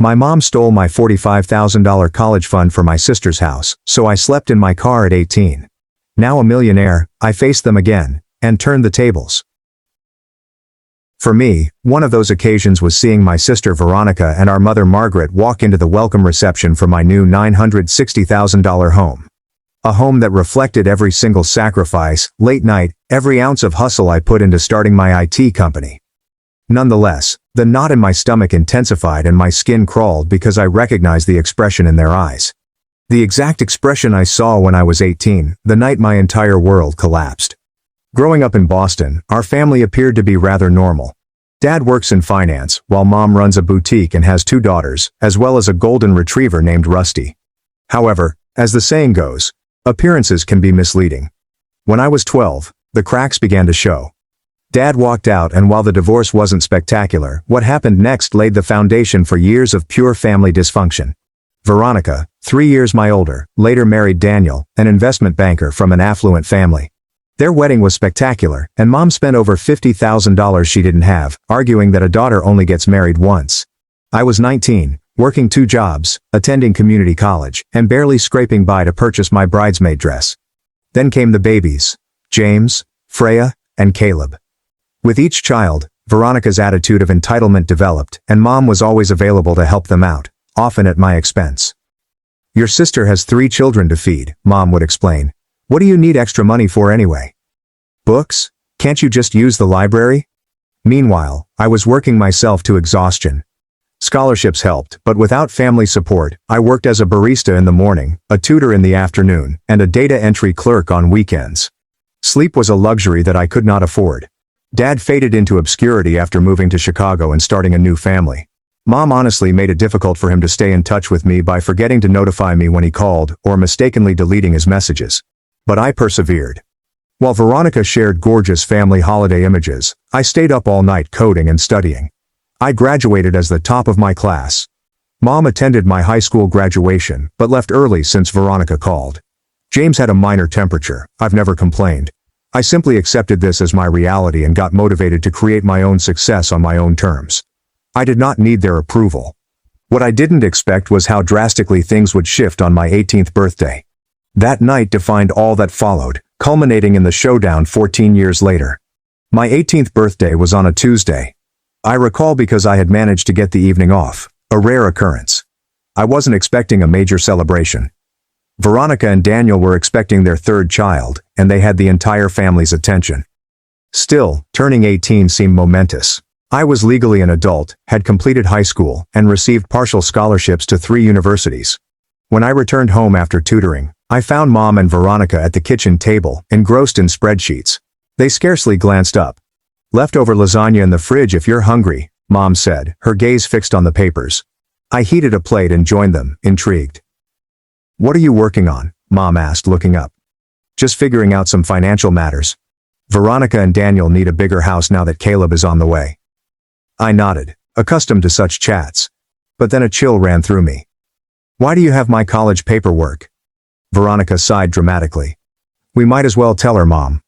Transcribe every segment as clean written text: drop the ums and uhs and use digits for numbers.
My mom stole my $45,000 college fund for my sister's house, so I slept in my car at 18. Now a millionaire, I faced them again, and turned the tables. For me, one of those occasions was seeing my sister Veronica and our mother Margaret walk into the welcome reception for my new $960,000 home. A home that reflected every single sacrifice, late night, every ounce of hustle I put into starting my IT company. Nonetheless, the knot in my stomach intensified and my skin crawled because I recognized the expression in their eyes. The exact expression I saw when I was 18, the night my entire world collapsed. Growing up in Boston, our family appeared to be rather normal. Dad works in finance, while Mom runs a boutique and has 2 daughters, as well as a golden retriever named Rusty. However, as the saying goes, appearances can be misleading. When I was 12, the cracks began to show. Dad walked out, and while the divorce wasn't spectacular, what happened next laid the foundation for years of pure family dysfunction. Veronica, 3 years my older, later married Daniel, an investment banker from an affluent family. Their wedding was spectacular, and Mom spent over $50,000 she didn't have, arguing that a daughter only gets married once. I was 19, working 2 jobs, attending community college, and barely scraping by to purchase my bridesmaid dress. Then came the babies, James, Freya, and Caleb. With each child, Veronica's attitude of entitlement developed, and Mom was always available to help them out, often at my expense. "Your sister has 3 children to feed," Mom would explain. "What do you need extra money for anyway? Books? Can't you just use the library?" Meanwhile, I was working myself to exhaustion. Scholarships helped, but without family support, I worked as a barista in the morning, a tutor in the afternoon, and a data entry clerk on weekends. Sleep was a luxury that I could not afford. Dad faded into obscurity after moving to Chicago and starting a new family. Mom honestly made it difficult for him to stay in touch with me by forgetting to notify me when he called, or mistakenly deleting his messages. But I persevered. While Veronica shared gorgeous family holiday images, I stayed up all night coding and studying. I graduated as the top of my class. Mom attended my high school graduation, but left early since Veronica called. James had a minor temperature. I've never complained. I simply accepted this as my reality and got motivated to create my own success on my own terms. I did not need their approval. What I didn't expect was how drastically things would shift on my 18th birthday. That night defined all that followed, culminating in the showdown 14 years later. My 18th birthday was on a Tuesday. I recall because I had managed to get the evening off, a rare occurrence. I wasn't expecting a major celebration. Veronica and Daniel were expecting their 3rd child, and they had the entire family's attention. Still, turning 18 seemed momentous. I was legally an adult, had completed high school, and received partial scholarships to 3 universities. When I returned home after tutoring, I found Mom and Veronica at the kitchen table, engrossed in spreadsheets. They scarcely glanced up. "Leftover lasagna in the fridge if you're hungry," Mom said, her gaze fixed on the papers. I heated a plate and joined them, intrigued. "What are you working on?" Mom asked, looking up. "Just figuring out some financial matters. Veronica and Daniel need a bigger house now that Caleb is on the way." I nodded, accustomed to such chats. But then a chill ran through me. "Why do you have my college paperwork?" Veronica sighed dramatically. "We might as well tell her, Mom."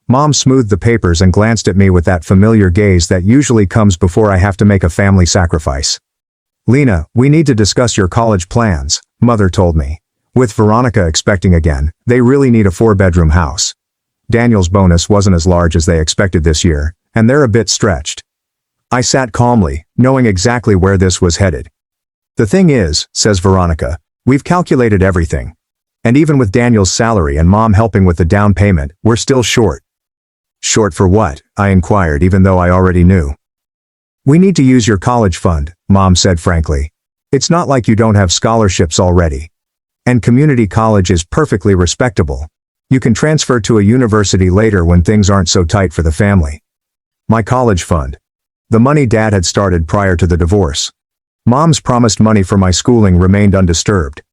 Mom smoothed the papers and glanced at me with that familiar gaze that usually comes before I have to make a family sacrifice. "Lena, we need to discuss your college plans," Mother told me. With Veronica expecting again, they really need a 4-bedroom house. Daniel's bonus wasn't as large as they expected this year, and they're a bit stretched. I sat calmly, knowing exactly where this was headed. "The thing is," says Veronica, "we've calculated everything. And even with Daniel's salary and Mom helping with the down payment, we're still short." "Short for what?" I inquired, even though I already knew. "We need to use your college fund," Mom said frankly. "It's not like you don't have scholarships already. And community college is perfectly respectable. You can transfer to a university later when things aren't so tight for the family." My college fund. The money Dad had started prior to the divorce. Mom's promised money for my schooling remained undisturbed.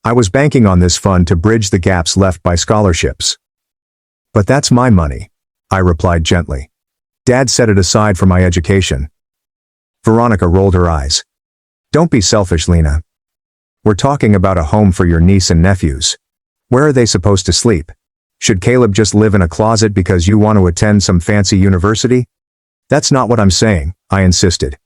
I was banking on this fund to bridge the gaps left by scholarships. "But that's my money," I replied gently. "Dad set it aside for my education." Veronica rolled her eyes. "Don't be selfish, Lena. We're talking about a home for your niece and nephews. Where are they supposed to sleep? Should Caleb just live in a closet because you want to attend some fancy university?" "That's not what I'm saying," I insisted.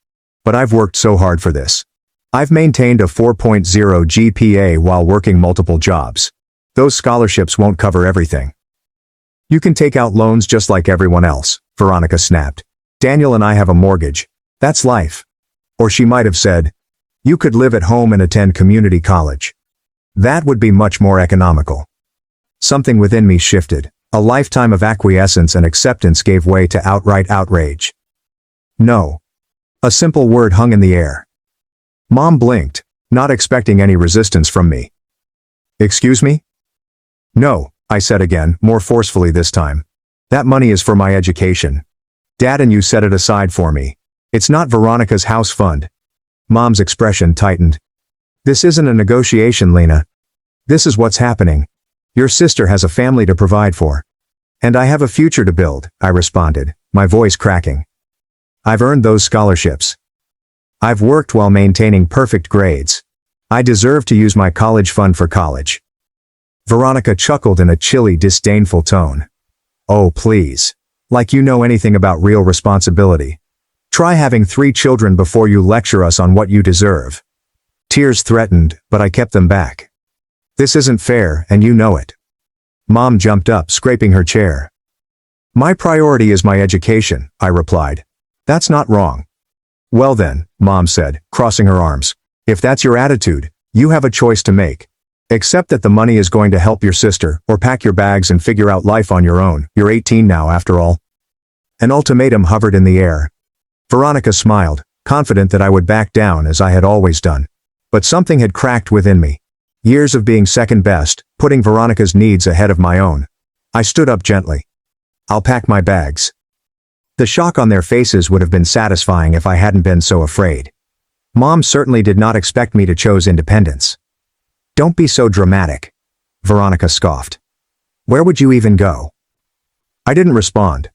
"But I've worked so hard for this. I've maintained a 4.0 GPA while working multiple jobs. Those scholarships won't cover everything. You can take out loans just like everyone else, Veronica snapped. Daniel and I have a mortgage. That's life. Or she might have said, you could live at home and attend community college. That would be much more economical. Something within me shifted. A lifetime of acquiescence and acceptance gave way to outright outrage. No. A simple word hung in the air. Mom blinked, not expecting any resistance from me. Excuse me? No, I said again, more forcefully this time. That money is for my education. Dad and you set it aside for me. It's not Veronica's house fund. Mom's expression tightened. This isn't a negotiation, Lena. This is what's happening. Your sister has a family to provide for. And I have a future to build, I responded, my voice cracking. I've earned those scholarships. I've worked while maintaining perfect grades. I deserve to use my college fund for college. Veronica chuckled in a chilly, disdainful tone. Oh, please. Like you know anything about real responsibility. Try having 3 children before you lecture us on what you deserve. Tears threatened, but I kept them back. This isn't fair, and you know it. Mom jumped up, scraping her chair. My priority is my education, I replied. That's not wrong. Well then, Mom said, crossing her arms. If that's your attitude, you have a choice to make. Accept that the money is going to help your sister, or pack your bags and figure out life on your own. You're 18 now, after all. An ultimatum hovered in the air. Veronica smiled, confident that I would back down as I had always done. But something had cracked within me. Years of being second best, putting Veronica's needs ahead of my own. I stood up gently. I'll pack my bags. The shock on their faces would have been satisfying if I hadn't been so afraid. Mom certainly did not expect me to choose independence. Don't be so dramatic, Veronica scoffed. Where would you even go? I didn't respond.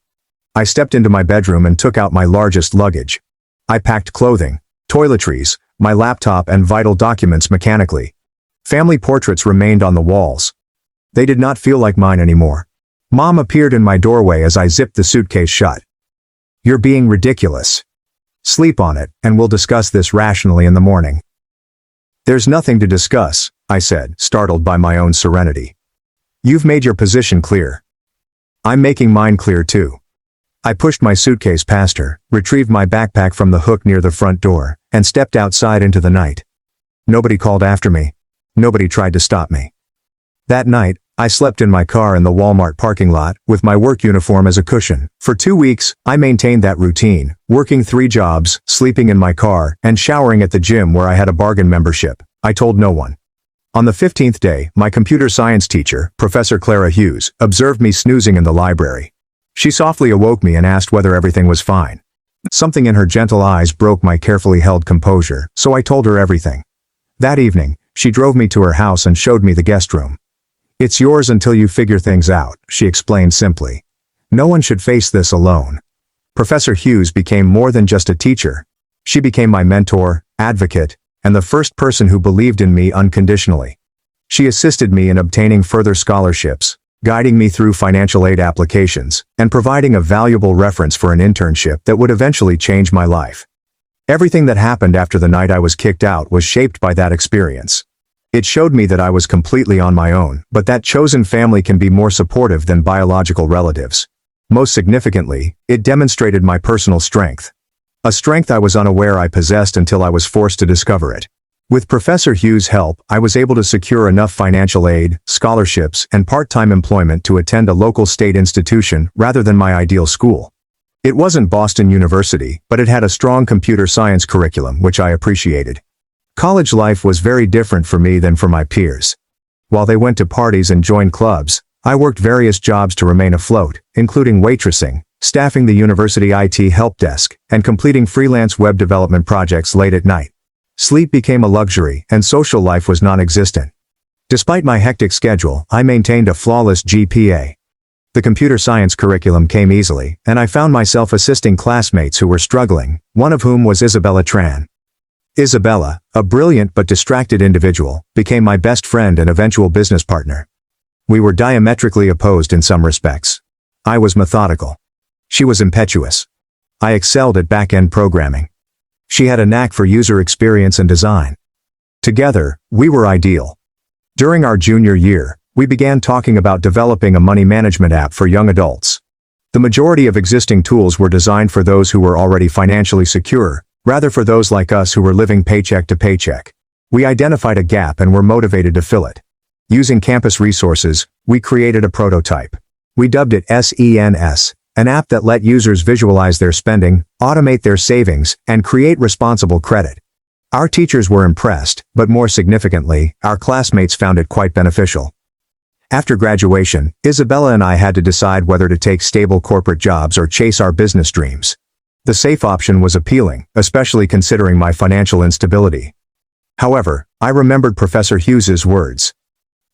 I stepped into my bedroom and took out my largest luggage. I packed clothing, toiletries, my laptop and vital documents mechanically. Family portraits remained on the walls. They did not feel like mine anymore. Mom appeared in my doorway as I zipped the suitcase shut. You're being ridiculous. Sleep on it, and we'll discuss this rationally in the morning. There's nothing to discuss, I said, startled by my own serenity. You've made your position clear. I'm making mine clear too. I pushed my suitcase past her, retrieved my backpack from the hook near the front door, and stepped outside into the night. Nobody called after me. Nobody tried to stop me. That night, I slept in my car in the Walmart parking lot, with my work uniform as a cushion. For 2 weeks, I maintained that routine, working 3 jobs, sleeping in my car, and showering at the gym where I had a bargain membership. I told no one. On the 15th day, my computer science teacher, Professor Clara Hughes, observed me snoozing in the library. She softly awoke me and asked whether everything was fine. Something in her gentle eyes broke my carefully held composure, so I told her everything. That evening, she drove me to her house and showed me the guest room. It's yours until you figure things out, she explained simply. No one should face this alone. Professor Hughes became more than just a teacher. She became my mentor, advocate, and the first person who believed in me unconditionally. She assisted me in obtaining further scholarships, guiding me through financial aid applications, and providing a valuable reference for an internship that would eventually change my life. Everything that happened after the night I was kicked out was shaped by that experience. It showed me that I was completely on my own, but that chosen family can be more supportive than biological relatives. Most significantly, it demonstrated my personal strength. A strength I was unaware I possessed until I was forced to discover it. With Professor Hughes' help, I was able to secure enough financial aid, scholarships, and part-time employment to attend a local state institution rather than my ideal school. It wasn't Boston University, but it had a strong computer science curriculum, which I appreciated. College life was very different for me than for my peers. While they went to parties and joined clubs, I worked various jobs to remain afloat, including waitressing, staffing the university IT help desk, and completing freelance web development projects late at night. Sleep became a luxury, and social life was non-existent. Despite my hectic schedule, I maintained a flawless GPA. The computer science curriculum came easily, and I found myself assisting classmates who were struggling, one of whom was Isabella Tran. Isabella, a brilliant but distracted individual, became my best friend and eventual business partner. We were diametrically opposed in some respects. I was methodical. She was impetuous. I excelled at back-end programming. She had a knack for user experience and design. Together, we were ideal. During our junior year, we began talking about developing a money management app for young adults. The majority of existing tools were designed for those who were already financially secure, rather for those like us who were living paycheck to paycheck. We identified a gap and were motivated to fill it. Using campus resources, we created a prototype. We dubbed it SENS, an app that let users visualize their spending, automate their savings, and create responsible credit. Our teachers were impressed, but more significantly, our classmates found it quite beneficial. After graduation, Isabella and I had to decide whether to take stable corporate jobs or chase our business dreams. The safe option was appealing, especially considering my financial instability. However, I remembered Professor Hughes's words.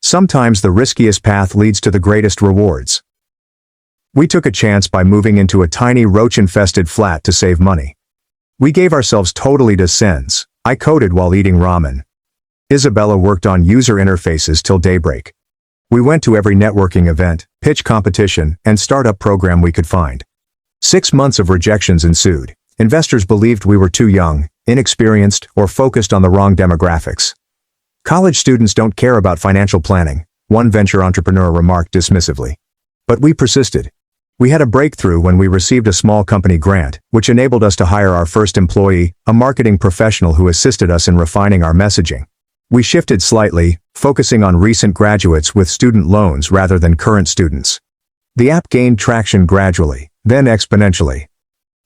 Sometimes the riskiest path leads to the greatest rewards. We took a chance by moving into a tiny roach-infested flat to save money. We gave ourselves totally to SENS. I coded while eating ramen. Isabella worked on user interfaces till daybreak. We went to every networking event, pitch competition, and startup program we could find. 6 months of rejections ensued. Investors believed we were too young, inexperienced, or focused on the wrong demographics. College students don't care about financial planning, one venture entrepreneur remarked dismissively. But we persisted. We had a breakthrough when we received a small company grant, which enabled us to hire our first employee, a marketing professional who assisted us in refining our messaging. We shifted slightly, focusing on recent graduates with student loans rather than current students. The app gained traction gradually, then exponentially.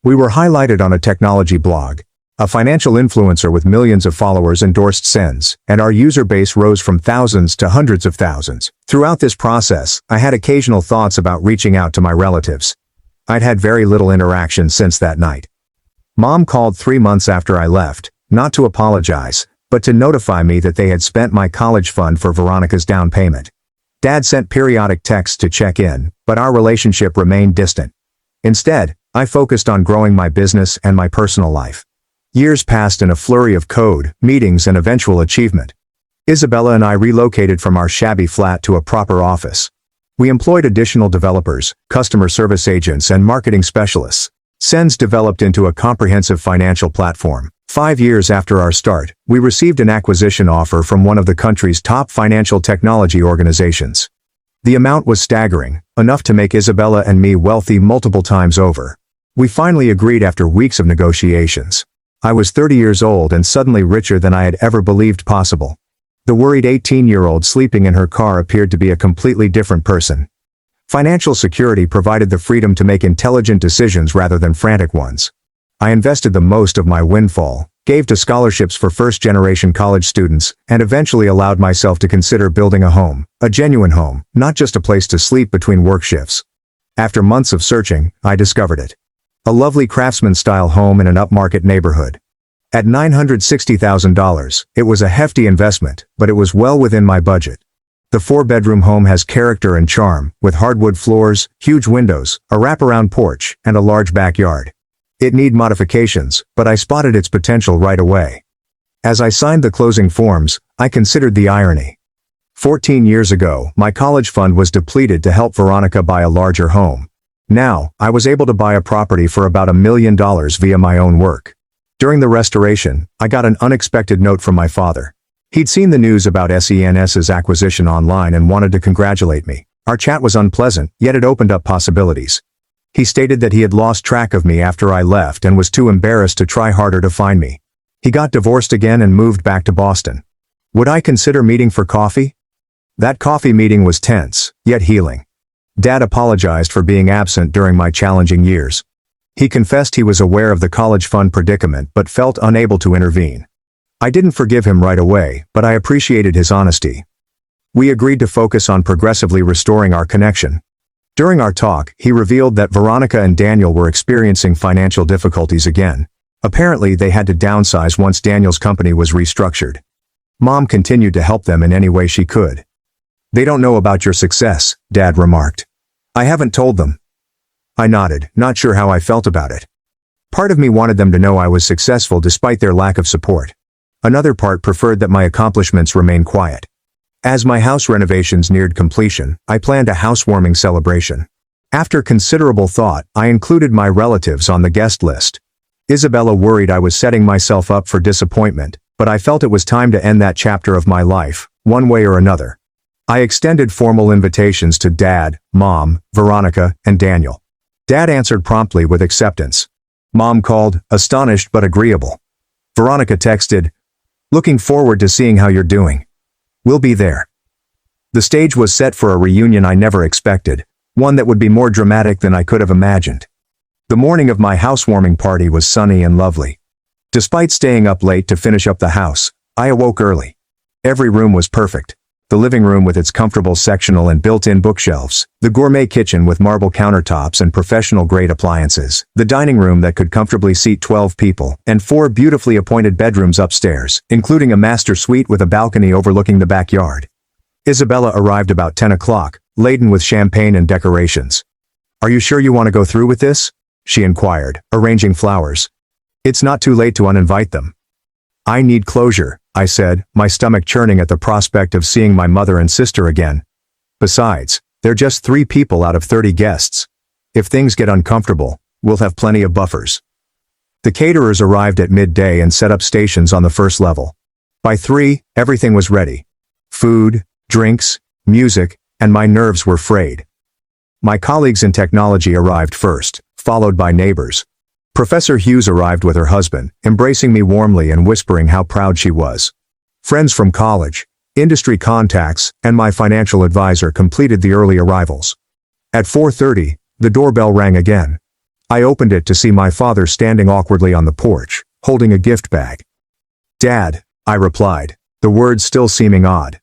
We were highlighted on a technology blog. A financial influencer with millions of followers endorsed SENS, and our user base rose from thousands to hundreds of thousands. Throughout this process, I had occasional thoughts about reaching out to my relatives. I'd had very little interaction since that night. Mom called 3 months after I left, not to apologize, but to notify me that they had spent my college fund for Veronica's down payment. Dad sent periodic texts to check in, but our relationship remained distant. Instead, I focused on growing my business and my personal life. Years passed in a flurry of code, meetings, and eventual achievement. Isabella and I relocated from our shabby flat to a proper office. We employed additional developers, customer service agents, and marketing specialists. SENS developed into a comprehensive financial platform. 5 years after our start, we received an acquisition offer from one of the country's top financial technology organizations. The amount was staggering, enough to make Isabella and me wealthy multiple times over. We finally agreed after weeks of negotiations. I was 30 years old and suddenly richer than I had ever believed possible. The worried 18-year-old sleeping in her car appeared to be a completely different person. Financial security provided the freedom to make intelligent decisions rather than frantic ones. I invested the most of my windfall, gave to scholarships for first-generation college students, and eventually allowed myself to consider building a home, a genuine home, not just a place to sleep between work shifts. After months of searching, I discovered it. A lovely craftsman-style home in an upmarket neighborhood. At $960,000, it was a hefty investment, but it was well within my budget. The 4-bedroom home has character and charm, with hardwood floors, huge windows, a wraparound porch, and a large backyard. It needed modifications, but I spotted its potential right away. As I signed the closing forms, I considered the irony. 14 years ago, my college fund was depleted to help Veronica buy a larger home. Now, I was able to buy a property for about $1 million via my own work. During the restoration, I got an unexpected note from my father. He'd seen the news about SENS's acquisition online and wanted to congratulate me. Our chat was unpleasant, yet it opened up possibilities. He stated that he had lost track of me after I left and was too embarrassed to try harder to find me. He got divorced again and moved back to Boston. Would I consider meeting for coffee? That coffee meeting was tense, yet healing. Dad apologized for being absent during my challenging years. He confessed he was aware of the college fund predicament but felt unable to intervene. I didn't forgive him right away, but I appreciated his honesty. We agreed to focus on progressively restoring our connection. During our talk, he revealed that Veronica and Daniel were experiencing financial difficulties again. Apparently, they had to downsize once Daniel's company was restructured. Mom continued to help them in any way she could. "They don't know about your success," Dad remarked. "I haven't told them." I nodded, not sure how I felt about it. Part of me wanted them to know I was successful despite their lack of support. Another part preferred that my accomplishments remain quiet. As my house renovations neared completion, I planned a housewarming celebration. After considerable thought, I included my relatives on the guest list. Isabella worried I was setting myself up for disappointment, but I felt it was time to end that chapter of my life, one way or another. I extended formal invitations to Dad, Mom, Veronica, and Daniel. Dad answered promptly with acceptance. Mom called, astonished but agreeable. Veronica texted, "Looking forward to seeing how you're doing. We'll be there." The stage was set for a reunion I never expected, one that would be more dramatic than I could have imagined. The morning of my housewarming party was sunny and lovely. Despite staying up late to finish up the house, I awoke early. Every room was perfect. The living room with its comfortable sectional and built-in bookshelves, the gourmet kitchen with marble countertops and professional-grade appliances, the dining room that could comfortably seat 12 people, and 4 beautifully appointed bedrooms upstairs, including a master suite with a balcony overlooking the backyard. Isabella arrived about 10 o'clock, laden with champagne and decorations. "Are you sure you want to go through with this?" she inquired, arranging flowers. "It's not too late to uninvite them." "I need closure," I said, my stomach churning at the prospect of seeing my mother and sister again. "Besides, they're just 3 people out of 30 guests. If things get uncomfortable, we'll have plenty of buffers." The caterers arrived at midday and set up stations on the first level. By 3, everything was ready. Food, drinks, music, and my nerves were frayed. My colleagues in technology arrived first, followed by neighbors. Professor Hughes arrived with her husband, embracing me warmly and whispering how proud she was. Friends from college, industry contacts, and my financial advisor completed the early arrivals. At 4:30, the doorbell rang again. I opened it to see my father standing awkwardly on the porch, holding a gift bag. "Dad," I replied, the words still seeming odd.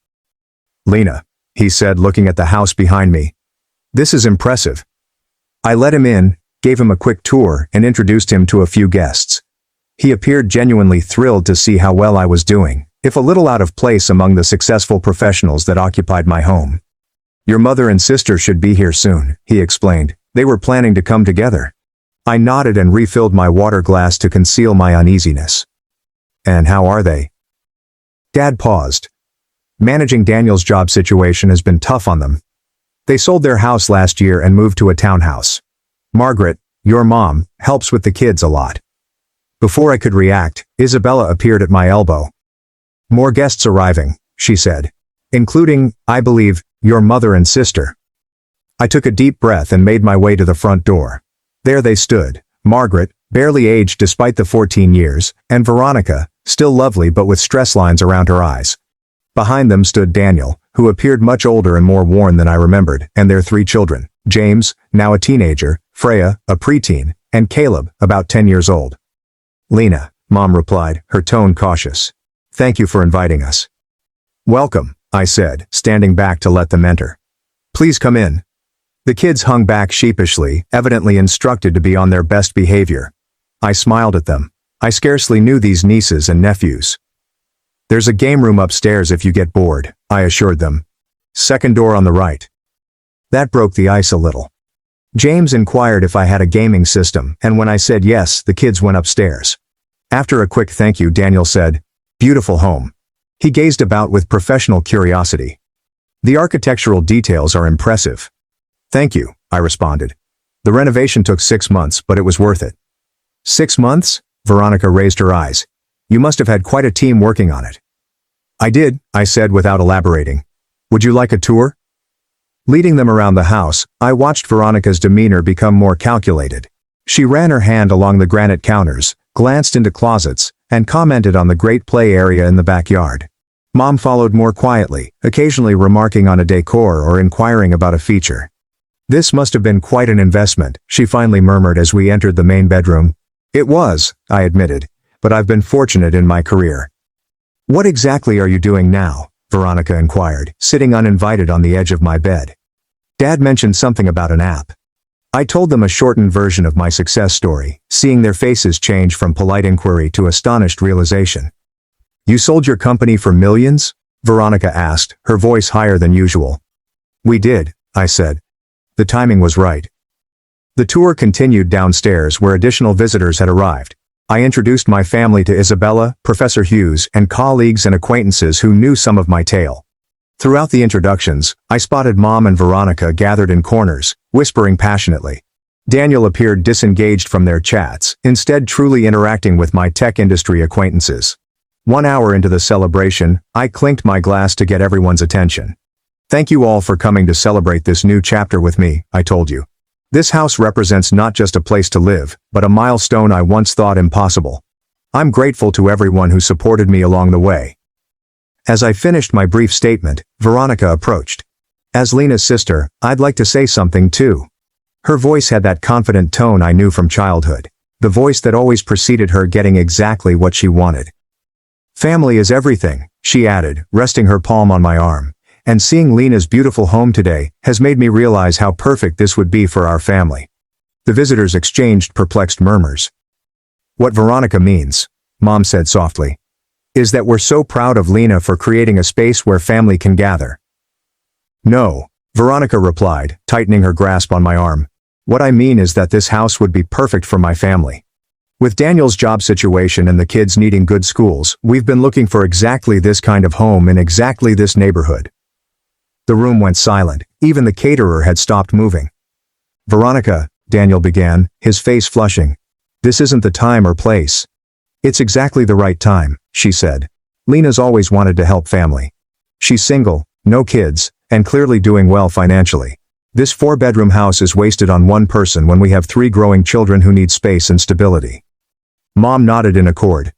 "Lena," he said, looking at the house behind me. "This is impressive." I let him in, gave him a quick tour, and introduced him to a few guests. He appeared genuinely thrilled to see how well I was doing, if a little out of place among the successful professionals that occupied my home. "Your mother and sister should be here soon," he explained. "They were planning to come together." I nodded and refilled my water glass to conceal my uneasiness. "And how are they?" Dad paused. "Managing Daniel's job situation has been tough on them. They sold their house last year and moved to a townhouse. Margaret, your mom, helps with the kids a lot." Before I could react, Isabella appeared at my elbow. "More guests arriving," she said. "Including, I believe, your mother and sister." I took a deep breath and made my way to the front door. There they stood, Margaret, barely aged despite the 14 years, and Veronica, still lovely but with stress lines around her eyes. Behind them stood Daniel, who appeared much older and more worn than I remembered, and their 3 children, James, now a teenager, Freya, a preteen, and Caleb, about 10 years old. "Lena," Mom replied, her tone cautious. "Thank you for inviting us." "Welcome," I said, standing back to let them enter. "Please come in." The kids hung back sheepishly, evidently instructed to be on their best behavior. I smiled at them. I scarcely knew these nieces and nephews. "There's a game room upstairs if you get bored," I assured them. "Second door on the right." That broke the ice a little. James inquired if I had a gaming system, and when I said yes, the kids went upstairs. After a quick thank you, Daniel said, "Beautiful home." He gazed about with professional curiosity. "The architectural details are impressive." "Thank you," I responded. "The renovation took 6 months, but it was worth it." "6 months?" Veronica raised her eyes. "You must have had quite a team working on it." "I did," I said without elaborating. "Would you like a tour?" Leading them around the house, I watched Veronica's demeanor become more calculated. She ran her hand along the granite counters, glanced into closets, and commented on the great play area in the backyard. Mom followed more quietly, occasionally remarking on a decor or inquiring about a feature. "This must have been quite an investment," she finally murmured as we entered the main bedroom. "It was," I admitted, "but I've been fortunate in my career." "What exactly are you doing now?" Veronica inquired, sitting uninvited on the edge of my bed. Dad mentioned something about an app. I told them a shortened version of my success story, seeing their faces change from polite inquiry to astonished realization. "You sold your company for millions?" Veronica asked, her voice higher than usual. "We did," I said. "The timing was right." The tour continued downstairs where additional visitors had arrived. I introduced my family to Isabella, Professor Hughes, and colleagues and acquaintances who knew some of my tale. Throughout the introductions, I spotted Mom and Veronica gathered in corners, whispering passionately. Daniel appeared disengaged from their chats, instead truly interacting with my tech industry acquaintances. 1 hour into the celebration, I clinked my glass to get everyone's attention. Thank you all for coming to celebrate this new chapter with me, I told you. This house represents not just a place to live, but a milestone I once thought impossible. I'm grateful to everyone who supported me along the way. As I finished my brief statement, Veronica approached. As Lena's sister, I'd like to say something too. Her voice had that confident tone I knew from childhood, the voice that always preceded her getting exactly what she wanted. Family is everything, she added, resting her palm on my arm, and seeing Lena's beautiful home today has made me realize how perfect this would be for our family. The visitors exchanged perplexed murmurs. What Veronica means, Mom said softly, is that we're so proud of Lena for creating a space where family can gather. No, Veronica replied, tightening her grasp on my arm. What I mean is that this house would be perfect for my family. With Daniel's job situation and the kids needing good schools, we've been looking for exactly this kind of home in exactly this neighborhood. The room went silent, even the caterer had stopped moving. Veronica, Daniel began, his face flushing. This isn't the time or place. It's exactly the right time, she said. Lena's always wanted to help family. She's single, no kids, and clearly doing well financially. This 4-bedroom house is wasted on one person when we have 3 growing children who need space and stability. Mom nodded in accord.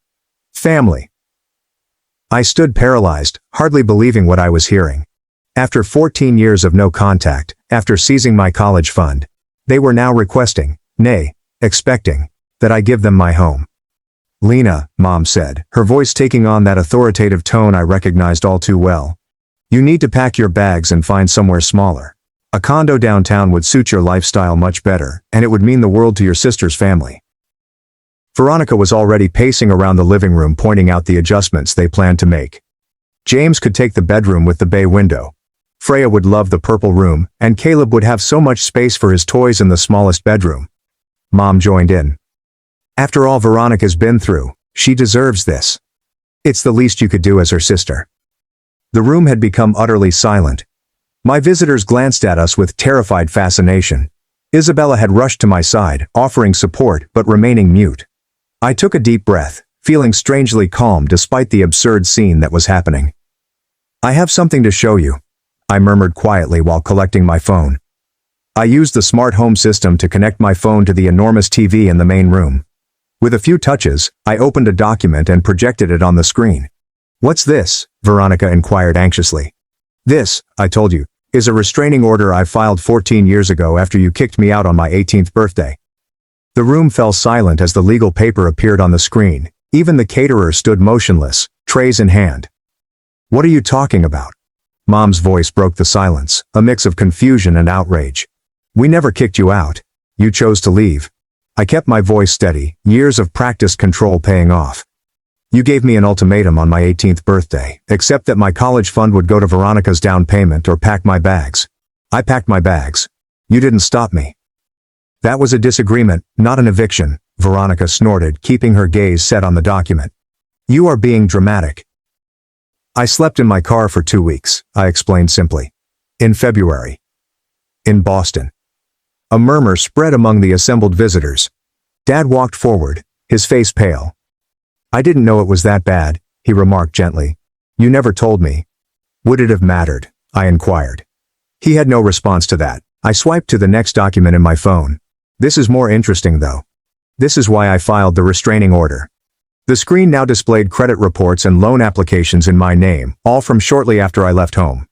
Family. I stood paralyzed, hardly believing what I was hearing. After 14 years of no contact, after seizing my college fund, they were now requesting, nay, expecting, that I give them my home. Lena, Mom said, her voice taking on that authoritative tone I recognized all too well. You need to pack your bags and find somewhere smaller. A condo downtown would suit your lifestyle much better, and it would mean the world to your sister's family. Veronica was already pacing around the living room pointing out the adjustments they planned to make. James could take the bedroom with the bay window. Freya would love the purple room, and Caleb would have so much space for his toys in the smallest bedroom. Mom joined in. After all Veronica's been through, she deserves this. It's the least you could do as her sister. The room had become utterly silent. My visitors glanced at us with terrified fascination. Isabella had rushed to my side, offering support but remaining mute. I took a deep breath, feeling strangely calm despite the absurd scene that was happening. I have something to show you, I murmured quietly while collecting my phone. I used the smart home system to connect my phone to the enormous TV in the main room. With a few touches, I opened a document and projected it on the screen. What's this? Veronica inquired anxiously. This, I told you, is a restraining order I filed 14 years ago after you kicked me out on my 18th birthday. The room fell silent as the legal paper appeared on the screen. Even the caterer stood motionless, trays in hand. What are you talking about? Mom's voice broke the silence, a mix of confusion and outrage. We never kicked you out. You chose to leave. I kept my voice steady, years of practiced control paying off. You gave me an ultimatum on my 18th birthday, except that my college fund would go to Veronica's down payment or pack my bags. I packed my bags. You didn't stop me. That was a disagreement, not an eviction, Veronica snorted, keeping her gaze set on the document. You are being dramatic. I slept in my car for 2 weeks, I explained simply. In February. In Boston. A murmur spread among the assembled visitors. Dad walked forward, his face pale. I didn't know it was that bad, he remarked gently. You never told me. Would it have mattered? I inquired. He had no response to that. I swiped to the next document in my phone. This is more interesting though. This is why I filed the restraining order. The screen now displayed credit reports and loan applications in my name, all from shortly after I left home.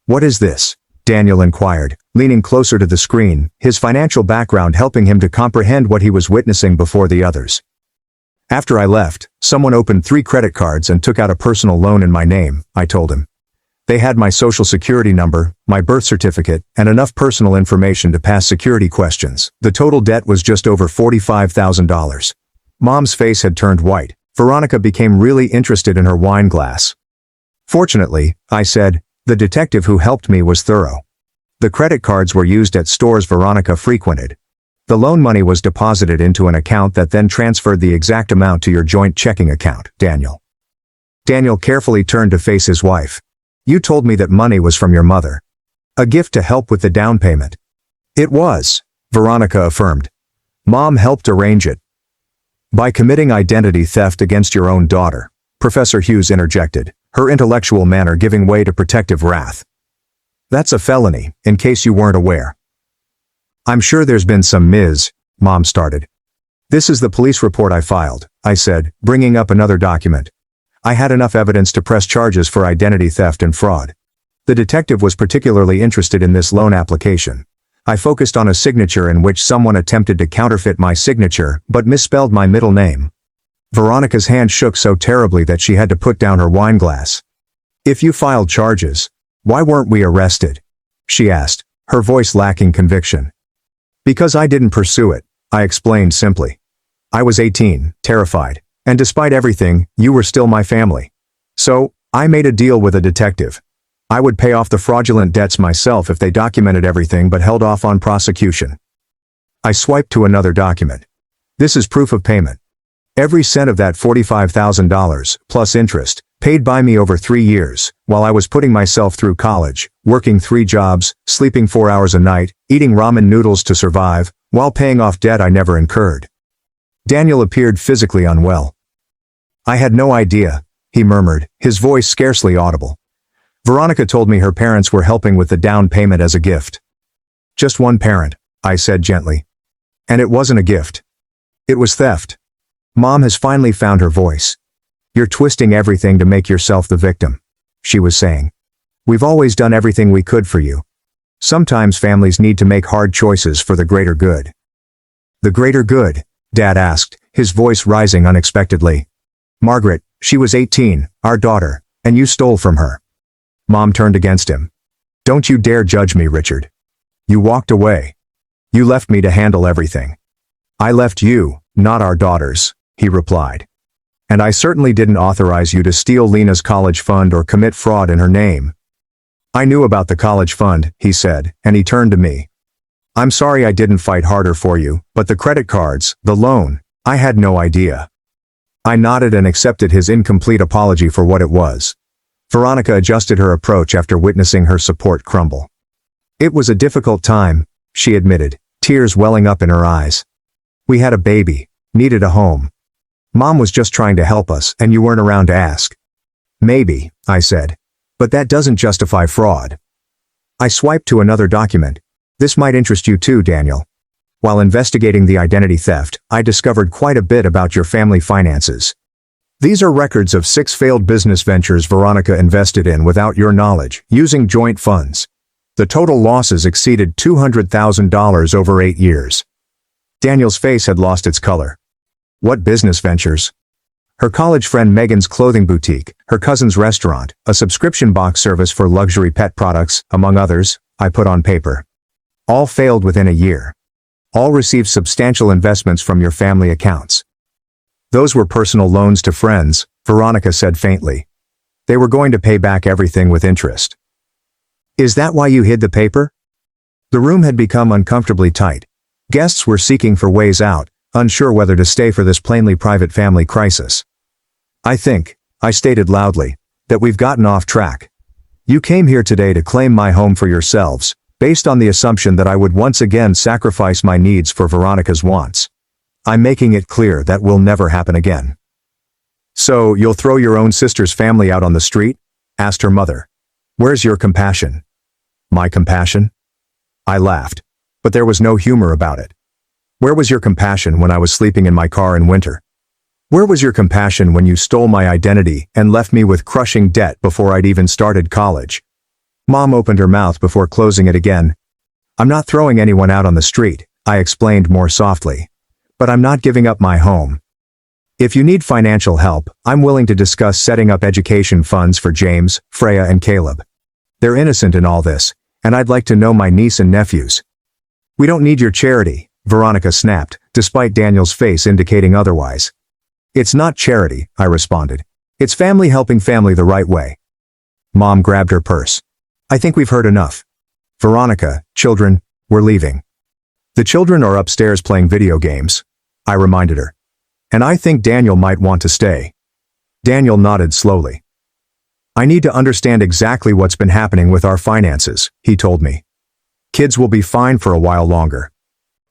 What is this? Daniel inquired, leaning closer to the screen, his financial background helping him to comprehend what he was witnessing before the others. After I left, someone opened 3 credit cards and took out a personal loan in my name, I told him. They had my social security number, my birth certificate, and enough personal information to pass security questions. The total debt was just over $45,000. Mom's face had turned white. Veronica became really interested in her wine glass. Fortunately, I said, the detective who helped me was thorough. The credit cards were used at stores Veronica frequented. The loan money was deposited into an account that then transferred the exact amount to your joint checking account, Daniel. Daniel carefully turned to face his wife. You told me that money was from your mother. A gift to help with the down payment. It was, Veronica affirmed. Mom helped arrange it. By committing identity theft against your own daughter, Professor Hughes interjected, her intellectual manner giving way to protective wrath. That's a felony, in case you weren't aware. I'm sure there's been some Mom started. This is the police report I filed, I said, bringing up another document. I had enough evidence to press charges for identity theft and fraud. The detective was particularly interested in this loan application. I focused on a signature in which someone attempted to counterfeit my signature but misspelled my middle name. Veronica's hand shook so terribly that she had to put down her wine glass. If you filed charges, why weren't we arrested? She asked, her voice lacking conviction. Because I didn't pursue it, I explained simply. I was 18, terrified, and despite everything, you were still my family. So, I made a deal with a detective. I would pay off the fraudulent debts myself if they documented everything but held off on prosecution. I swiped to another document. This is proof of payment. Every cent of that $45,000, plus interest, paid by me over 3 years, while I was putting myself through college, working 3 jobs, sleeping 4 hours a night, eating ramen noodles to survive, while paying off debt I never incurred. Daniel appeared physically unwell. I had no idea, he murmured, his voice scarcely audible. Veronica told me her parents were helping with the down payment as a gift. Just one parent, I said gently. And it wasn't a gift. It was theft. Mom has finally found her voice. You're twisting everything to make yourself the victim, she was saying. We've always done everything we could for you. Sometimes families need to make hard choices for the greater good. The greater good? Dad asked, his voice rising unexpectedly. Margaret, she was 18, our daughter, and you stole from her. Mom turned against him. Don't you dare judge me, Richard. You walked away. You left me to handle everything. I left you, not our daughters, he replied. And I certainly didn't authorize you to steal Lena's college fund or commit fraud in her name. I knew about the college fund, he said, and he turned to me. I'm sorry I didn't fight harder for you, but the credit cards, the loan, I had no idea. I nodded and accepted his incomplete apology for what it was. Veronica adjusted her approach after witnessing her support crumble. It was a difficult time, she admitted, tears welling up in her eyes. We had a baby, needed a home. Mom was just trying to help us, and you weren't around to ask. Maybe, I said. But that doesn't justify fraud. I swiped to another document. This might interest you too, Daniel. While investigating the identity theft, I discovered quite a bit about your family finances. These are records of 6 failed business ventures Veronica invested in without your knowledge, using joint funds. The total losses exceeded $200,000 over 8 years. Daniel's face had lost its color. What business ventures? Her college friend Megan's clothing boutique, her cousin's restaurant, a subscription box service for luxury pet products, among others, I put on paper. All failed within a year. All received substantial investments from your family accounts. Those were personal loans to friends, Veronica said faintly. They were going to pay back everything with interest. Is that why you hid the paper? The room had become uncomfortably tight. Guests were seeking for ways out, unsure whether to stay for this plainly private family crisis. I think, I stated loudly, that we've gotten off track. You came here today to claim my home for yourselves, based on the assumption that I would once again sacrifice my needs for Veronica's wants. I'm making it clear that will never happen again. So, you'll throw your own sister's family out on the street? Asked her mother. Where's your compassion? My compassion? I laughed. But there was no humor about it. Where was your compassion when I was sleeping in my car in winter? Where was your compassion when you stole my identity and left me with crushing debt before I'd even started college? Mom opened her mouth before closing it again. I'm not throwing anyone out on the street, I explained more softly. But I'm not giving up my home. If you need financial help, I'm willing to discuss setting up education funds for James, Freya and Caleb. They're innocent in all this, and I'd like to know my niece and nephews. We don't need your charity, Veronica snapped, despite Daniel's face indicating otherwise. It's not charity, I responded. It's family helping family the right way. Mom grabbed her purse. I think we've heard enough. Veronica, children, we're leaving. The children are upstairs playing video games, I reminded her. And I think Daniel might want to stay. Daniel nodded slowly. I need to understand exactly what's been happening with our finances, he told me. Kids will be fine for a while longer.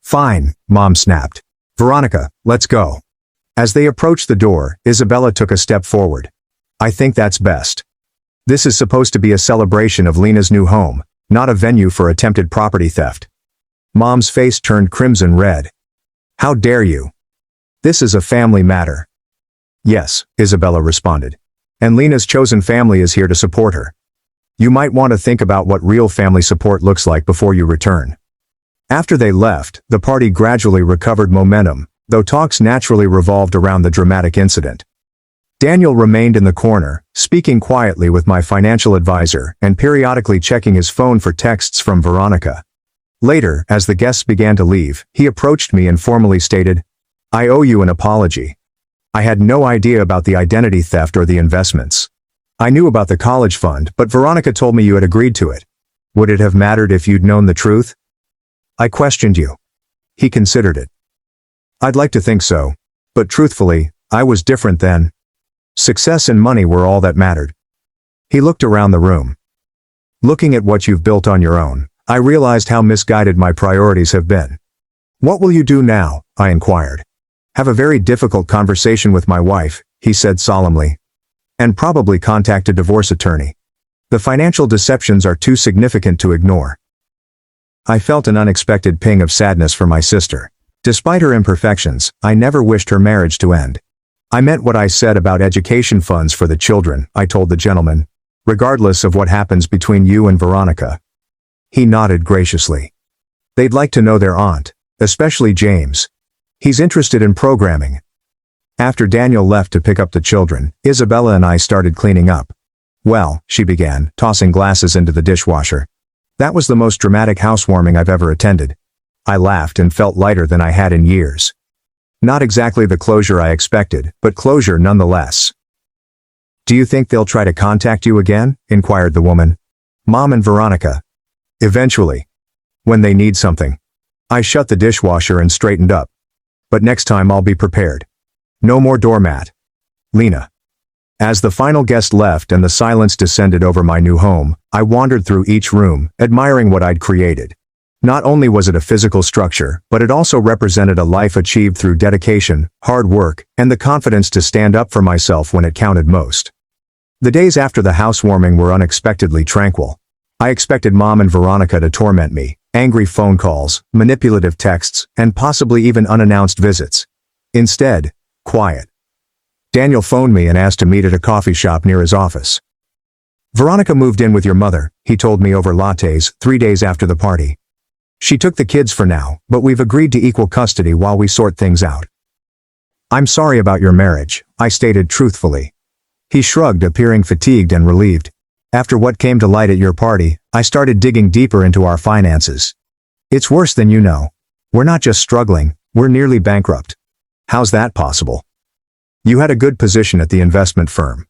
Fine, Mom snapped. Veronica, let's go. As they approached the door, Isabella took a step forward. I think that's best. This is supposed to be a celebration of Lena's new home, not a venue for attempted property theft. Mom's face turned crimson red. How dare you? This is a family matter. Yes, Isabella responded. And Lena's chosen family is here to support her. You might want to think about what real family support looks like before you return. After they left, the party gradually recovered momentum, though talks naturally revolved around the dramatic incident. Daniel remained in the corner, speaking quietly with my financial advisor and periodically checking his phone for texts from Veronica. Later, as the guests began to leave, he approached me and formally stated, I owe you an apology. I had no idea about the identity theft or the investments. I knew about the college fund, but Veronica told me you had agreed to it. Would it have mattered if you'd known the truth? I questioned you. He considered it. I'd like to think so, but truthfully, I was different then. Success and money were all that mattered. He looked around the room. Looking at what you've built on your own, I realized how misguided my priorities have been. What will you do now? I inquired. Have a very difficult conversation with my wife, he said solemnly. And probably contact a divorce attorney. The financial deceptions are too significant to ignore. I felt an unexpected ping of sadness for my sister. Despite her imperfections, I never wished her marriage to end. I meant what I said about education funds for the children, I told the gentleman, regardless of what happens between you and Veronica. He nodded graciously. They'd like to know their aunt, especially James. He's interested in programming. After Daniel left to pick up the children, Isabella and I started cleaning up. Well, she began, tossing glasses into the dishwasher. That was the most dramatic housewarming I've ever attended. I laughed and felt lighter than I had in years. Not exactly the closure I expected, but closure nonetheless. Do you think they'll try to contact you again? Inquired the woman. Mom and Veronica. Eventually. When they need something. I shut the dishwasher and straightened up. But next time I'll be prepared. No more doormat. Lena. As the final guest left and the silence descended over my new home, I wandered through each room, admiring what I'd created. Not only was it a physical structure, but it also represented a life achieved through dedication, hard work, and the confidence to stand up for myself when it counted most. The days after the housewarming were unexpectedly tranquil. I expected Mom and Veronica to torment me, angry phone calls, manipulative texts, and possibly even unannounced visits. Instead, quiet. Daniel phoned me and asked to meet at a coffee shop near his office. Veronica moved in with your mother, he told me over lattes 3 days after the party. She took the kids for now, but we've agreed to equal custody while we sort things out. I'm sorry about your marriage, I stated truthfully. He shrugged, appearing fatigued and relieved. After what came to light at your party, I started digging deeper into our finances. It's worse than you know. We're not just struggling, we're nearly bankrupt. How's that possible? You had a good position at the investment firm.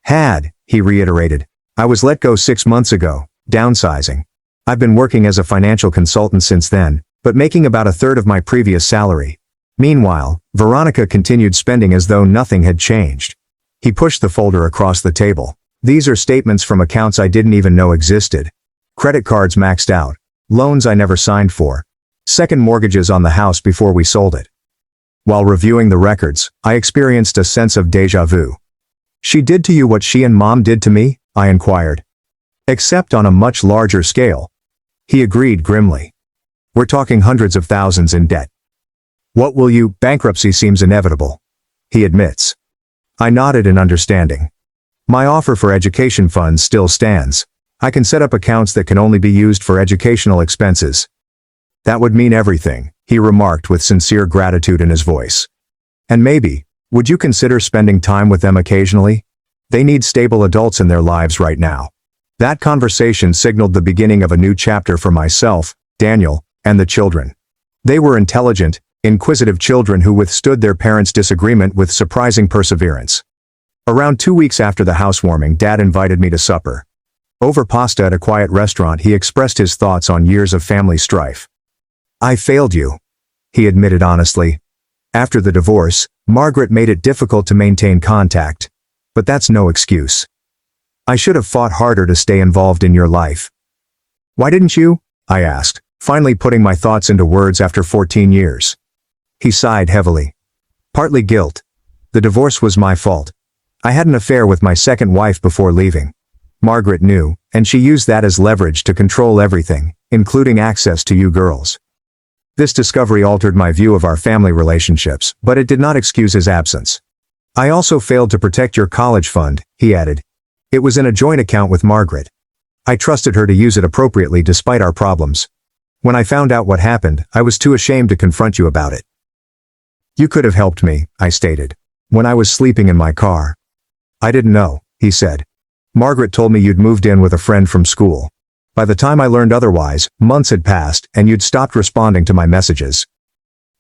Had, he reiterated. I was let go 6 months ago, downsizing. I've been working as a financial consultant since then, but making about a third of my previous salary. Meanwhile, Veronica continued spending as though nothing had changed. He pushed the folder across the table. These are statements from accounts I didn't even know existed. Credit cards maxed out. Loans I never signed for. Second mortgages on the house before we sold it. While reviewing the records, I experienced a sense of déjà vu. She did to you what she and Mom did to me? I inquired. Except on a much larger scale. He agreed grimly. We're talking hundreds of thousands in debt. What will you? Bankruptcy seems inevitable. He admits. I nodded in understanding. My offer for education funds still stands. I can set up accounts that can only be used for educational expenses. That would mean everything, he remarked with sincere gratitude in his voice. And maybe, would you consider spending time with them occasionally? They need stable adults in their lives right now. That conversation signaled the beginning of a new chapter for myself, Daniel, and the children. They were intelligent, inquisitive children who withstood their parents' disagreement with surprising perseverance. Around 2 weeks after the housewarming, Dad invited me to supper. Over pasta at a quiet restaurant, he expressed his thoughts on years of family strife. I failed you, he admitted honestly. After the divorce, Margaret made it difficult to maintain contact. But that's no excuse. I should have fought harder to stay involved in your life. Why didn't you? I asked, finally putting my thoughts into words after 14 years. He sighed heavily. Partly guilt. The divorce was my fault. I had an affair with my second wife before leaving. Margaret knew, and she used that as leverage to control everything, including access to you girls. This discovery altered my view of our family relationships, but it did not excuse his absence. I also failed to protect your college fund, he added. It was in a joint account with Margaret. I trusted her to use it appropriately despite our problems. When I found out what happened, I was too ashamed to confront you about it. You could have helped me, I stated, when I was sleeping in my car. I didn't know, he said. Margaret told me you'd moved in with a friend from school. By the time I learned otherwise, months had passed and you'd stopped responding to my messages.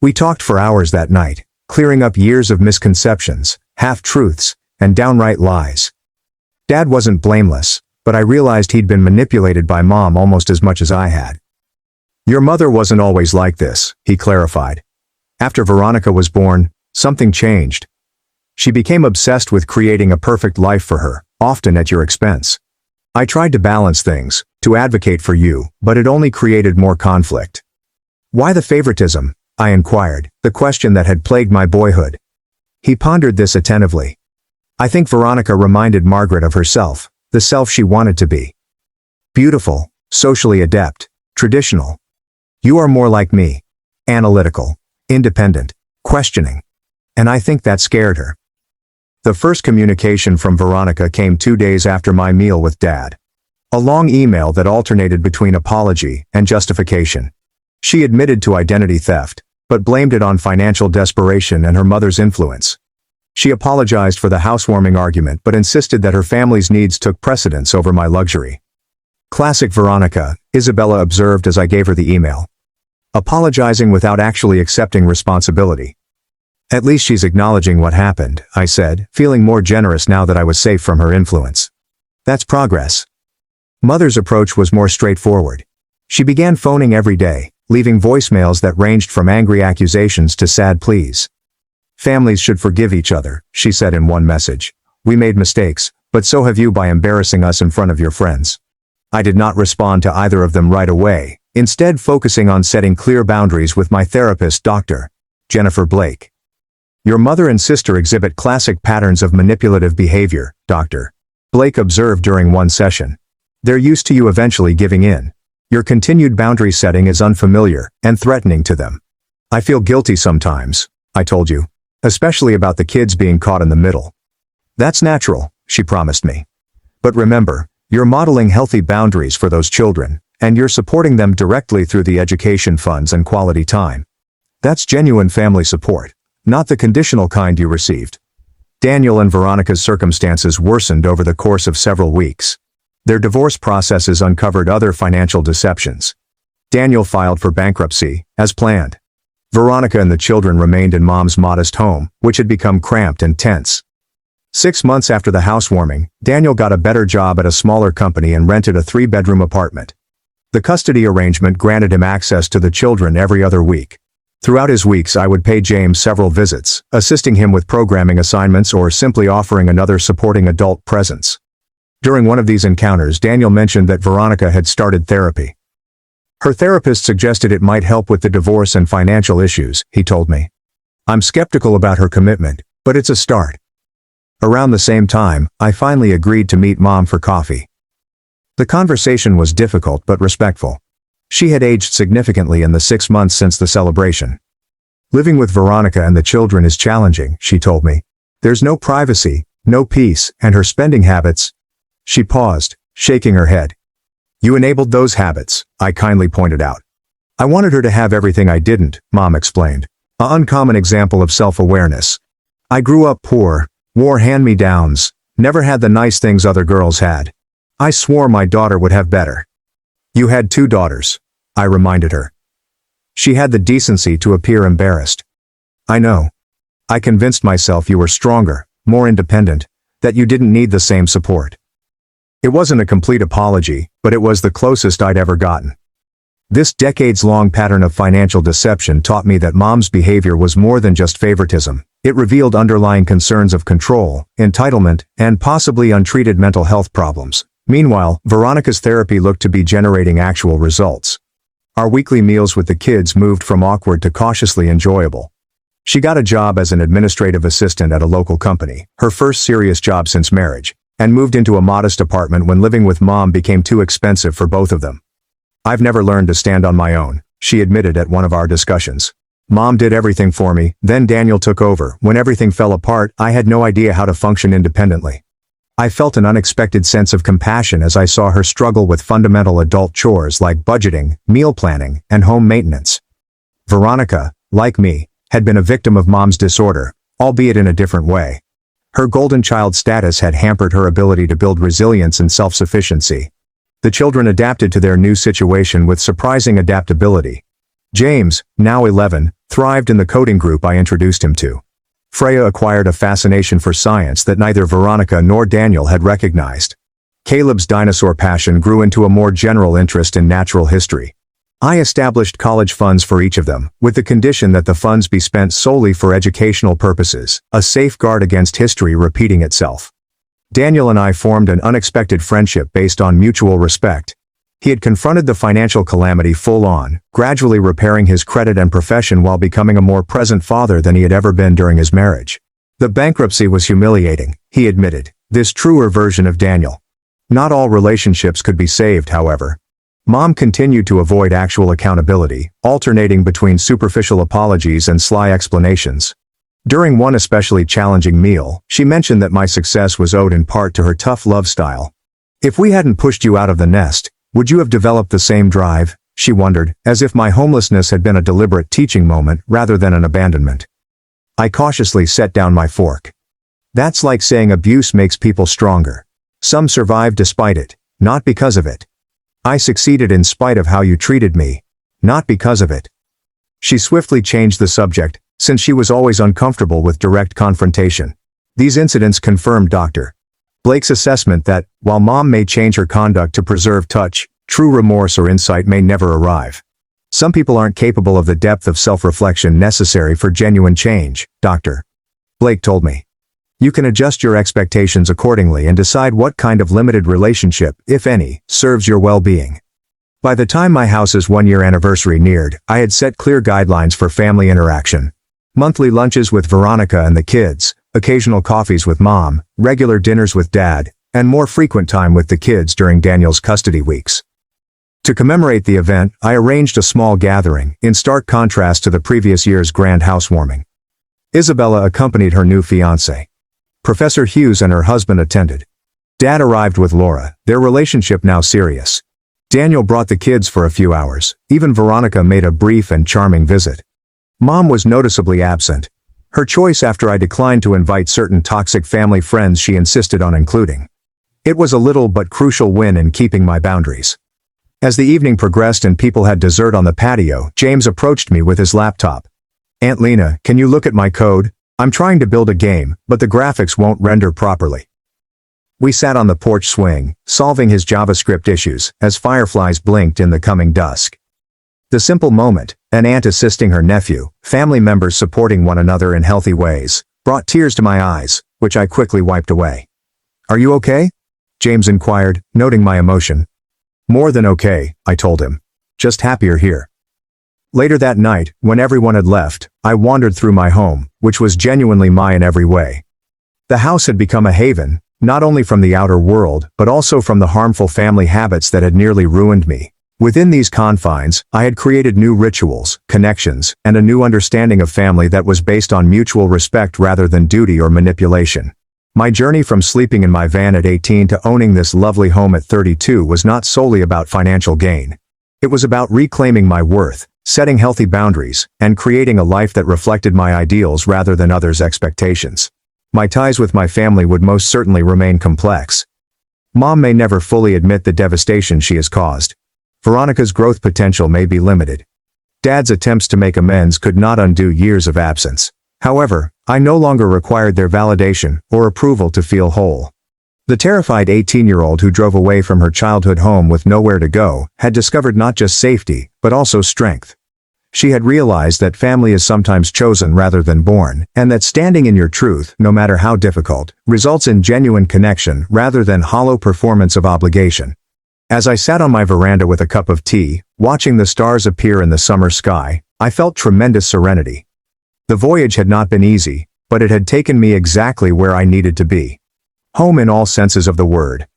We talked for hours that night, clearing up years of misconceptions, half-truths, and downright lies. Dad wasn't blameless, but I realized he'd been manipulated by Mom almost as much as I had. Your mother wasn't always like this, he clarified. After Veronica was born, something changed. She became obsessed with creating a perfect life for her, often at your expense. I tried to balance things, to advocate for you, but it only created more conflict. Why the favoritism? I inquired, the question that had plagued my boyhood. He pondered this attentively. I think Veronica reminded Margaret of herself, the self she wanted to be. Beautiful, socially adept, traditional. You are more like me. Analytical, independent, questioning. And I think that scared her. The first communication from Veronica came 2 days after my meal with Dad. A long email that alternated between apology and justification. She admitted to identity theft, but blamed it on financial desperation and her mother's influence. She apologized for the housewarming argument but insisted that her family's needs took precedence over my luxury. Classic Veronica, Isabella observed as I gave her the email. Apologizing without actually accepting responsibility. At least she's acknowledging what happened, I said, feeling more generous now that I was safe from her influence. That's progress. Mother's approach was more straightforward. She began phoning every day, leaving voicemails that ranged from angry accusations to sad pleas. Families should forgive each other, she said in one message. We made mistakes, but so have you by embarrassing us in front of your friends. I did not respond to either of them right away, instead focusing on setting clear boundaries with my therapist, Dr. Jennifer Blake. Your mother and sister exhibit classic patterns of manipulative behavior, Dr. Blake observed during one session. They're used to you eventually giving in. Your continued boundary setting is unfamiliar and threatening to them. I feel guilty sometimes, I told you, especially about the kids being caught in the middle. That's natural, she promised me. But remember, you're modeling healthy boundaries for those children, and you're supporting them directly through the education funds and quality time. That's genuine family support, not the conditional kind you received. Daniel and Veronica's circumstances worsened over the course of several weeks. Their divorce processes uncovered other financial deceptions. Daniel filed for bankruptcy, as planned. Veronica and the children remained in Mom's modest home, which had become cramped and tense. 6 months after the housewarming, Daniel got a better job at a smaller company and rented a 3-bedroom apartment. The custody arrangement granted him access to the children every other week. Throughout his weeks I would pay James several visits, assisting him with programming assignments or simply offering another supporting adult presence. During one of these encounters, Daniel mentioned that Veronica had started therapy. Her therapist suggested it might help with the divorce and financial issues, he told me. I'm skeptical about her commitment, but it's a start. Around the same time, I finally agreed to meet Mom for coffee. The conversation was difficult but respectful. She had aged significantly in the 6 months since the celebration. Living with Veronica and the children is challenging, she told me. There's no privacy, no peace, and her spending habits. She paused, shaking her head. You enabled those habits, I kindly pointed out. I wanted her to have everything I didn't, Mom explained. An uncommon example of self-awareness. I grew up poor, wore hand-me-downs, never had the nice things other girls had. I swore my daughter would have better. You had 2 daughters, I reminded her. She had the decency to appear embarrassed. I know. I convinced myself you were stronger, more independent, that you didn't need the same support. It wasn't a complete apology, but it was the closest I'd ever gotten. This decades-long pattern of financial deception taught me that Mom's behavior was more than just favoritism. It revealed underlying concerns of control, entitlement, and possibly untreated mental health problems. Meanwhile, Veronica's therapy looked to be generating actual results. Our weekly meals with the kids moved from awkward to cautiously enjoyable. She got a job as an administrative assistant at a local company, her first serious job since marriage, and moved into a modest apartment when living with Mom became too expensive for both of them. "I've never learned to stand on my own," she admitted at one of our discussions. "Mom did everything for me, then Daniel took over. When everything fell apart, I had no idea how to function independently." I felt an unexpected sense of compassion as I saw her struggle with fundamental adult chores like budgeting, meal planning, and home maintenance. Veronica, like me, had been a victim of Mom's disorder, albeit in a different way. Her golden child status had hampered her ability to build resilience and self-sufficiency. The children adapted to their new situation with surprising adaptability. James, now 11, thrived in the coding group I introduced him to. Freya acquired a fascination for science that neither Veronica nor Daniel had recognized. Caleb's dinosaur passion grew into a more general interest in natural history. I established college funds for each of them, with the condition that the funds be spent solely for educational purposes, a safeguard against history repeating itself. Daniel and I formed an unexpected friendship based on mutual respect. He had confronted the financial calamity full-on, gradually repairing his credit and profession while becoming a more present father than he had ever been during his marriage. The bankruptcy was humiliating, he admitted, this truer version of Daniel. Not all relationships could be saved, however. Mom continued to avoid actual accountability, alternating between superficial apologies and sly explanations. During one especially challenging meal, she mentioned that my success was owed in part to her tough love style. "If we hadn't pushed you out of the nest, would you have developed the same drive?" she wondered, as if my homelessness had been a deliberate teaching moment rather than an abandonment. I cautiously set down my fork. "That's like saying abuse makes people stronger. Some survive despite it, not because of it. I succeeded in spite of how you treated me, not because of it." She swiftly changed the subject, since she was always uncomfortable with direct confrontation. These incidents confirmed Dr. Blake's assessment that, while Mom may change her conduct to preserve touch, true remorse or insight may never arrive. Some people aren't capable of the depth of self-reflection necessary for genuine change, Dr. Blake told me. You can adjust your expectations accordingly and decide what kind of limited relationship, if any, serves your well-being. By the time my house's one-year anniversary neared, I had set clear guidelines for family interaction. Monthly lunches with Veronica and the kids, occasional coffees with Mom, regular dinners with Dad, and more frequent time with the kids during Daniel's custody weeks. To commemorate the event, I arranged a small gathering, in stark contrast to the previous year's grand housewarming. Isabella accompanied her new fiancé. Professor Hughes and her husband attended. Dad arrived with Laura, their relationship now serious. Daniel brought the kids for a few hours. Even Veronica made a brief and charming visit. Mom was noticeably absent. Her choice after I declined to invite certain toxic family friends she insisted on including. It was a little but crucial win in keeping my boundaries. As the evening progressed and people had dessert on the patio, James approached me with his laptop. "Aunt Lena, can you look at my code? I'm trying to build a game, but the graphics won't render properly." We sat on the porch swing, solving his JavaScript issues, as fireflies blinked in the coming dusk. The simple moment, an aunt assisting her nephew, family members supporting one another in healthy ways, brought tears to my eyes, which I quickly wiped away. "Are you okay?" James inquired, noting my emotion. "More than okay," I told him. "Just happier here." Later that night, when everyone had left, I wandered through my home, which was genuinely mine in every way. The house had become a haven, not only from the outer world, but also from the harmful family habits that had nearly ruined me. Within these confines, I had created new rituals, connections, and a new understanding of family that was based on mutual respect rather than duty or manipulation. My journey from sleeping in my van at 18 to owning this lovely home at 32 was not solely about financial gain. It was about reclaiming my worth, setting healthy boundaries, and creating a life that reflected my ideals rather than others' expectations. My ties with my family would most certainly remain complex. Mom may never fully admit the devastation she has caused. Veronica's growth potential may be limited. Dad's attempts to make amends could not undo years of absence. However, I no longer required their validation or approval to feel whole. The terrified 18-year-old who drove away from her childhood home with nowhere to go had discovered not just safety, but also strength. She had realized that family is sometimes chosen rather than born, and that standing in your truth, no matter how difficult, results in genuine connection rather than hollow performance of obligation. As I sat on my veranda with a cup of tea, watching the stars appear in the summer sky, I felt tremendous serenity. The voyage had not been easy, but it had taken me exactly where I needed to be. Home in all senses of the word.